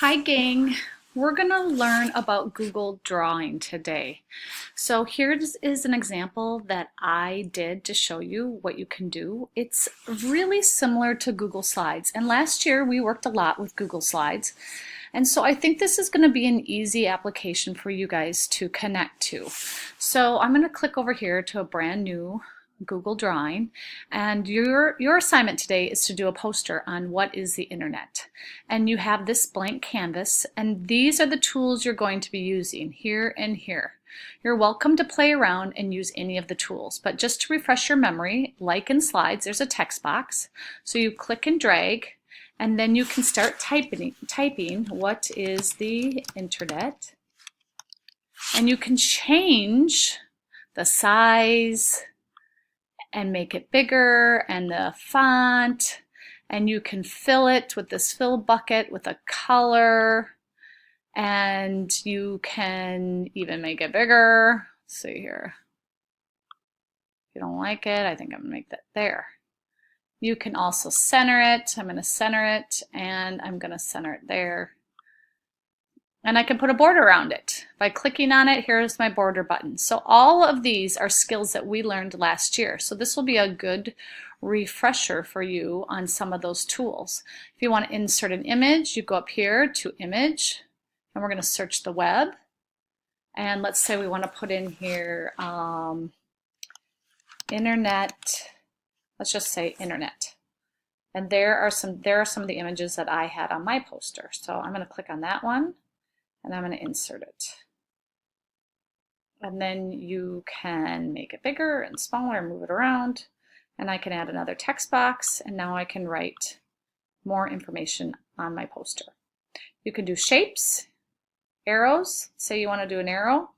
Hi gang, we're going to learn about Google Drawing today. So here is an example that I did to show you what you can do. It's really similar to Google Slides, and last year we worked a lot with Google Slides, and so I think this is going to be an easy application for you guys to connect to. So I'm going to click over here to a brand new Google Drawing, and your assignment today is to do a poster on what is the internet. And you have this blank canvas, and these are the tools you're going to be using here and here. You're welcome to play around and use any of the tools, but just to refresh your memory, like in Slides, there's a text box. So you click and drag, and then you can start typing what is the internet. And you can change the size and make it bigger and the font, and you can fill it with this fill bucket with a color, and you can even make it bigger. Let's see here. If you don't like it, I think I'm gonna make that there. You can also center it. I'm gonna center it, and I'm gonna center it there. And I can put a border around it. By clicking on it, here's my border button. So all of these are skills that we learned last year. So this will be a good refresher for you on some of those tools. If you want to insert an image, you go up here to Image, and we're going to search the web. And let's say we want to put in here internet. Let's just say internet. And there are some of the images that I had on my poster. So I'm going to click on that one, and I'm going to insert it. And then you can make it bigger and smaller and move it around. And I can add another text box, and now I can write more information on my poster. You can do shapes, arrows. Say you want to do an arrow.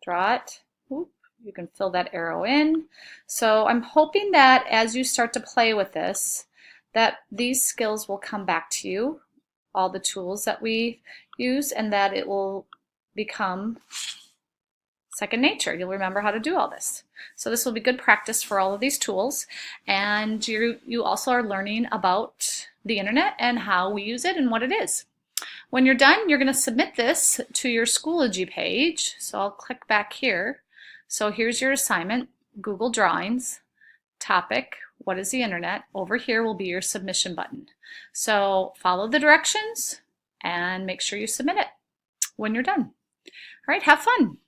Draw it. Oop. You can fill that arrow in. So I'm hoping that as you start to play with this, that these skills will come back to you, all the tools that we use, and that it will become second nature. You'll remember how to do all this. So this will be good practice for all of these tools, and you also are learning about the internet and how we use it and what it is. When you're done, you're going to submit this to your Schoology page. So I'll click back here. So here's your assignment, Google Drawings, topic, what is the internet? Over here will be your submission button. So follow the directions and make sure you submit it when you're done. All right, have fun.